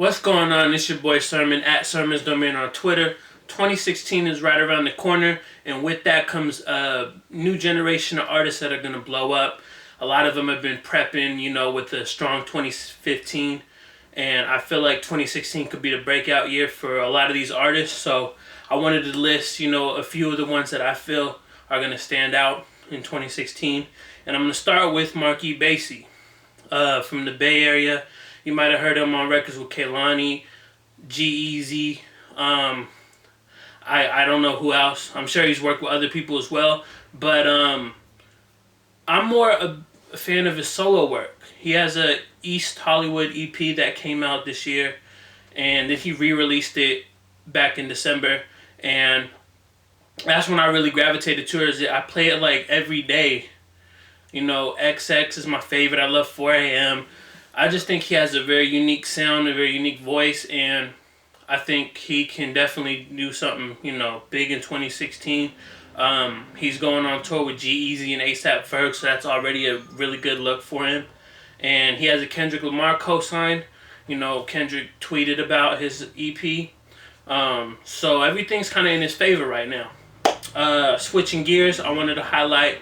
What's going on? It's your boy Sermon at Sermon's Domain on Twitter. 2016 is right around the corner, and with that comes a new generation of artists that are going to blow up. A lot of them have been prepping, with a strong 2015, and I feel like 2016 could be the breakout year for a lot of these artists. So I wanted to list, a few of the ones that I feel are going to stand out in 2016, and I'm going to start with Marc E. Bassy from the Bay Area. You might have heard him on records with Kehlani, G-Eazy. I don't know who else. I'm sure he's worked with other people as well. But I'm more a fan of his solo work. He has a East Hollywood EP that came out this year. And then he re-released it back in December. And that's when I really gravitated towards it. I play it like every day. XX is my favorite. I love 4 a.m. I just think he has a very unique sound, a very unique voice, and I think he can definitely do something, big in 2016. He's going on tour with G-Eazy and A$AP Ferg, so that's already a really good look for him. And he has a Kendrick Lamar co-sign. Kendrick tweeted about his EP. So everything's kind of in his favor right now. Switching gears, I wanted to highlight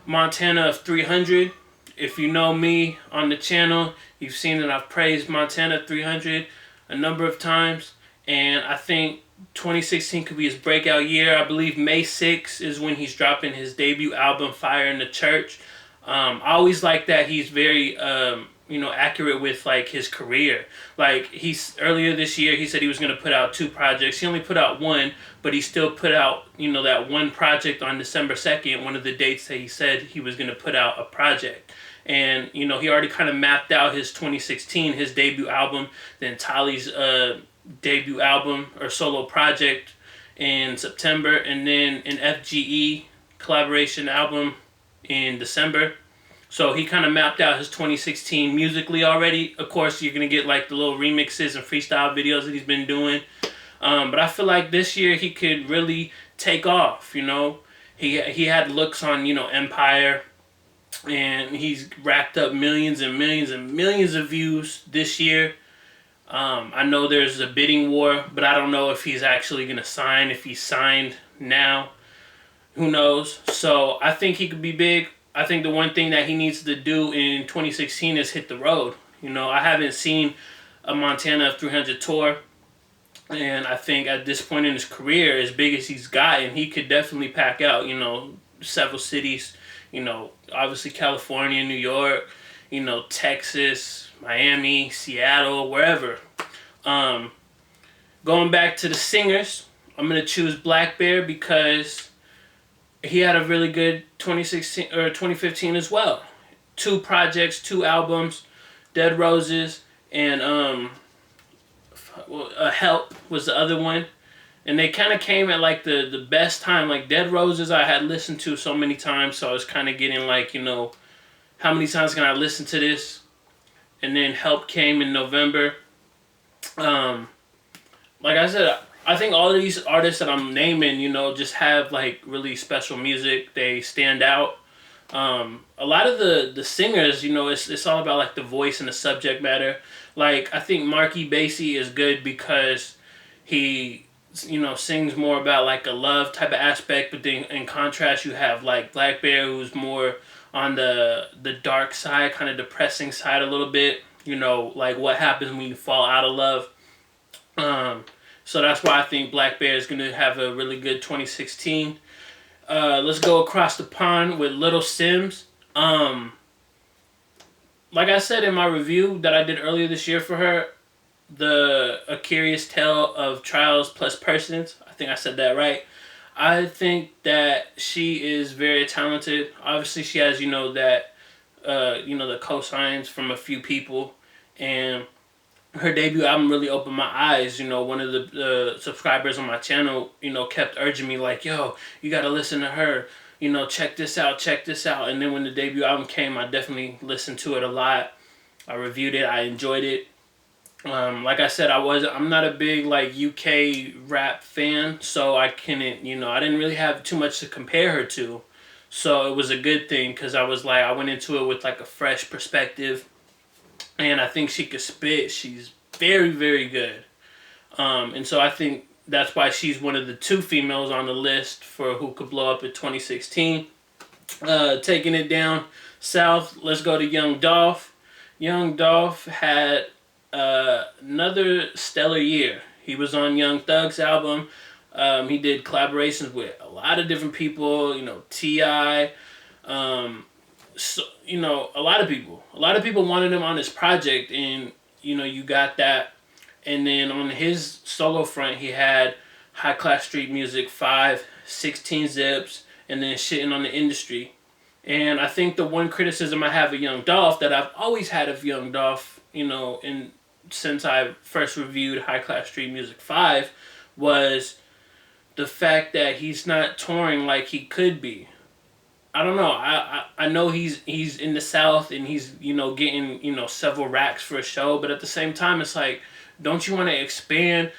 Montana of 300. If you know me on the channel, you've seen that I've praised Montana 300 a number of times. And I think 2016 could be his breakout year. I believe May 6th is when he's dropping his debut album, Fire in the Church. I always like that he's very, accurate with, his career. Earlier this year, he said he was going to put out 2 projects. He only put out 1, but he still put out, that 1 project on December 2nd, one of the dates that he said he was going to put out a project. And, he already kind of mapped out his 2016, his debut album, then Tali's debut album or solo project in September, and then an FGE collaboration album in December. So he kind of mapped out his 2016 musically already. Of course, you're going to get the little remixes and freestyle videos that he's been doing. But I feel like this year he could really take off, He had looks on, Empire. And he's racked up millions and millions and millions of views this year. I know there's a bidding war, but I don't know if he's actually going to sign. If he's signed now, who knows? So I think he could be big. I think the one thing that he needs to do in 2016 is hit the road. I haven't seen a Montana of 300 tour. And I think at this point in his career, as big as he's gotten, he could definitely pack out, several cities. Obviously California, New York, Texas, Miami, Seattle, wherever. Going back to the singers, I'm going to choose Blackbear because he had a really good 2016 or 2015 as well. 2 projects, 2 albums, Dead Roses, and Help was the other one. And they kind of came at the best time. Dead Roses I had listened to so many times, so I was kind of getting how many times can I listen to this? And then Help came in November. Like I said, I think all of these artists that I'm naming, just have really special music. They stand out. A lot of the singers, it's all about the voice and the subject matter. I think Marc E. Bassy is good because he sings more about a love type of aspect, but then in contrast you have Blackbear, who's more on the dark side, kind of depressing side a little bit, what happens when you fall out of love. So that's why I think Blackbear is going to have a really good 2016. Let's go across the pond with Little Simz. Like I said in my review that I did earlier this year for her, A Curious Tale of Trials Plus Persons. I think I said that right. I think that she is very talented. Obviously, she has, the cosigns from a few people. And her debut album really opened my eyes. One of the subscribers on my channel, kept urging me yo, you got to listen to her. Check this out, check this out. And then when the debut album came, I definitely listened to it a lot. I reviewed it. I enjoyed it. Like I said, I'm not a big UK rap fan, so I couldn't, I didn't really have too much to compare her to. So it was a good thing because I went into it with a fresh perspective. And I think she could spit. She's very, very good. And so I think that's why she's one of the 2 females on the list for who could blow up in 2016. Taking it down south, let's go to Young Dolph. Young Dolph had another stellar year. He was on Young Thug's album. He did collaborations with a lot of different people, T.I., so, a lot of people. A lot of people wanted him on his project, and, you got that. And then on his solo front, he had High Class Street Music 5, 16 Zips, and then Shitting on the Industry. And I think the one criticism I have of Young Dolph, that I've always had of Young Dolph, since I first reviewed High Class Street Music 5, was the fact that he's not touring like he could be. I don't know. I know he's in the South and he's, getting, several racks for a show, but at the same time, it's like, don't you want to expand?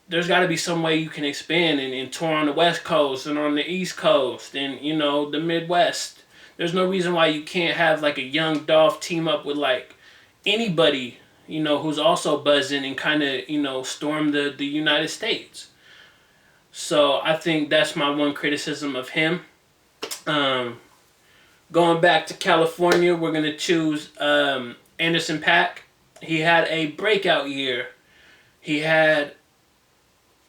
There's got to be some way you can expand and tour on the West Coast and on the East Coast and, the Midwest. There's no reason why you can't have, like, a Young Dolph team up with, like, anybody, who's also buzzing and kind of, storm the United States. So I think that's my one criticism of him. Going back to California, we're going to choose Anderson .Paak. He had a breakout year. He had...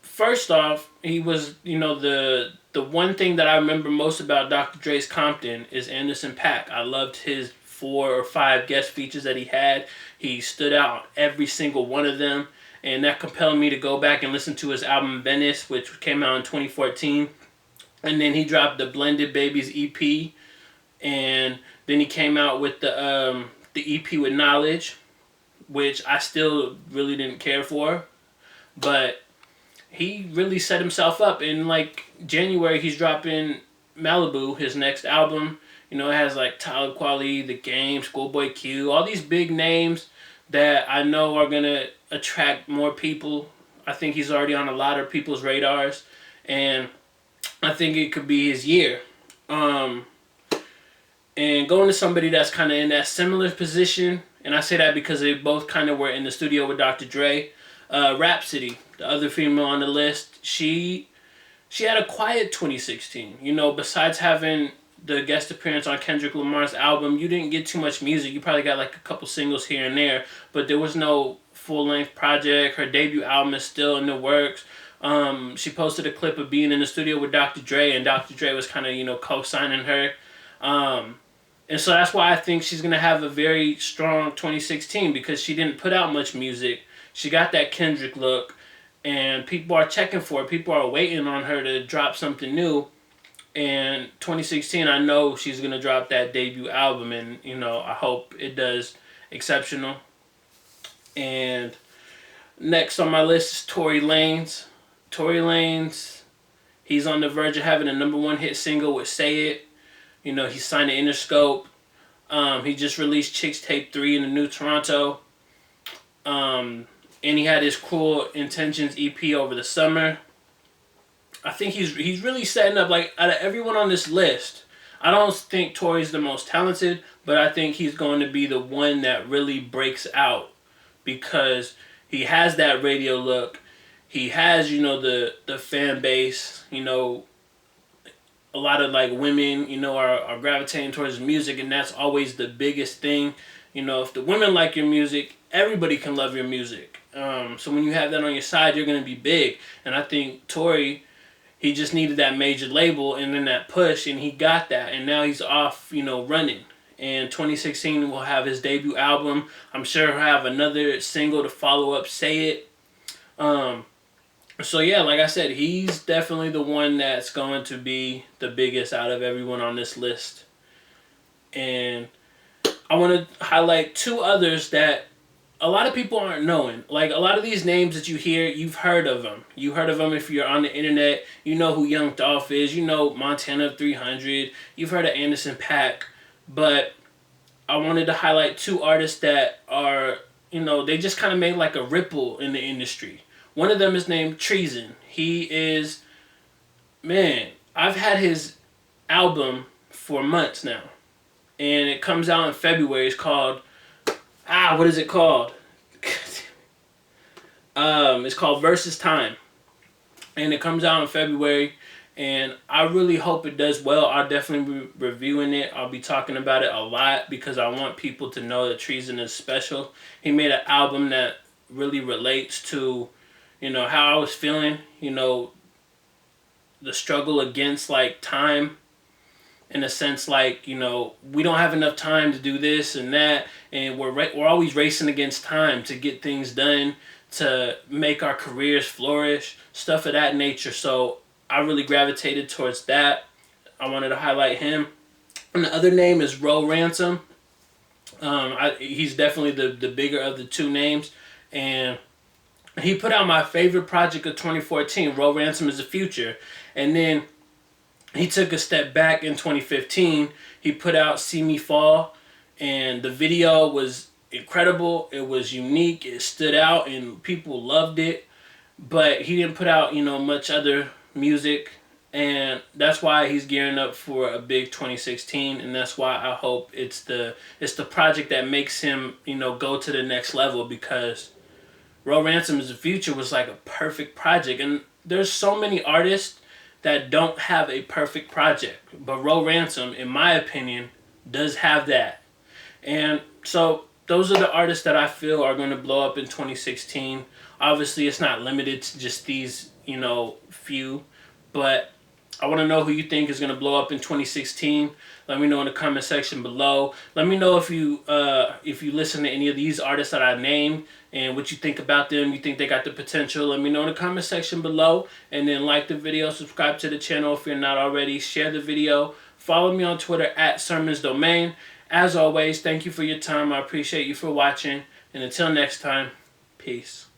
First off, he was, the one thing that I remember most about Dr. Dre's Compton is Anderson .Paak. I loved his 4 or 5 guest features that he had. He stood out every single one of them, and that compelled me to go back and listen to his album Venice, which came out in 2014. And then he dropped the Blended Babies EP, and then he came out with the EP with Knowledge, which I still really didn't care for, but he really set himself up. In like January, he's dropping Malibu, his next album. It has like Talib Kweli, The Game, Schoolboy Q, all these big names that I know are gonna attract more people. I think he's already on a lot of people's radars, and I think it could be his year. And going to somebody that's kind of in that similar position, and I say that because they both kind of were in the studio with Dr. Dre, Rap City, the other female on the list, she had a quiet 2016. Besides having the guest appearance on Kendrick Lamar's album, you didn't get too much music. You probably got like a couple singles here and there, but there was no full-length project. Her debut album is still in the works. She posted a clip of being in the studio with Dr. Dre, and Dr. Dre was kind of, co-signing her. And so that's why I think she's going to have a very strong 2016, because she didn't put out much music. She got that Kendrick look, and people are checking for it. People are waiting on her to drop something new. And 2016, I know she's going to drop that debut album, and, I hope it does exceptional. And next on my list is Tory Lanez. Tory Lanez, he's on the verge of having a #1 hit single with Say It. He signed to Interscope. He just released Chicks Tape 3 in the New Toronto. And he had his Cruel Intentions EP over the summer. I think he's really setting up, like, out of everyone on this list, I don't think Tory's the most talented, but I think he's going to be the one that really breaks out, because he has that radio look. He has, the fan base, a lot of, like, women, are gravitating towards music, and that's always the biggest thing. If the women like your music, everybody can love your music. So when you have that on your side, you're going to be big. And I think Tory, he just needed that major label and then that push, and he got that. And now he's off, running. And 2016 will have his debut album. I'm sure he'll have another single to follow up, Say It. So yeah, like I said, he's definitely the one that's going to be the biggest out of everyone on this list. And I want to highlight 2 others that a lot of people aren't knowing. Like, a lot of these names that you hear, you've heard of them. You heard of them if you're on the internet. You know who Young Dolph is. You know Montana 300. You've heard of Anderson .Paak. But I wanted to highlight 2 artists that are, they just kind of made like a ripple in the industry. One of them is named Treason. He is, man, I've had his album for months now. And it comes out in February. It's called, what is it called? It's called Versus Time, and it comes out in February. And I really hope it does well. I'll definitely be reviewing it. I'll be talking about it a lot because I want people to know that Treason is special. He made an album that really relates to, you know, how I was feeling, you know, the struggle against like time, in a sense, like, you know, we don't have enough time to do this and that, and we're always racing against time to get things done, to make our careers flourish, stuff of that nature. So I really gravitated towards that. I wanted to highlight him. And the other name is Ransom. He's definitely the bigger of the two names. And he put out my favorite project of 2014, Ransom is the Future. And then he took a step back in 2015. He put out See Me Fall. And the video was incredible. It was unique. It stood out and people loved it. But he didn't put out, you know, much other music, and that's why he's gearing up for a big 2016, and that's why I hope it's the project that makes him, you know, go to the next level, because Ransom is the Future was like a perfect project, and there's so many artists that don't have a perfect project, but Ransom, in my opinion, does have that. And so those are the artists that I feel are going to blow up in 2016. Obviously, it's not limited to just these, you know, few, but I want to know who you think is going to blow up in 2016. Let me know in the comment section below. Let me know if you listen to any of these artists that I named and what you think about them. You think they got the potential? Let me know in the comment section below. And then like the video, subscribe to the channel if you're not already. Share the video. Follow me on Twitter at SermonsDomain. As always, thank you for your time. I appreciate you for watching. And until next time, peace.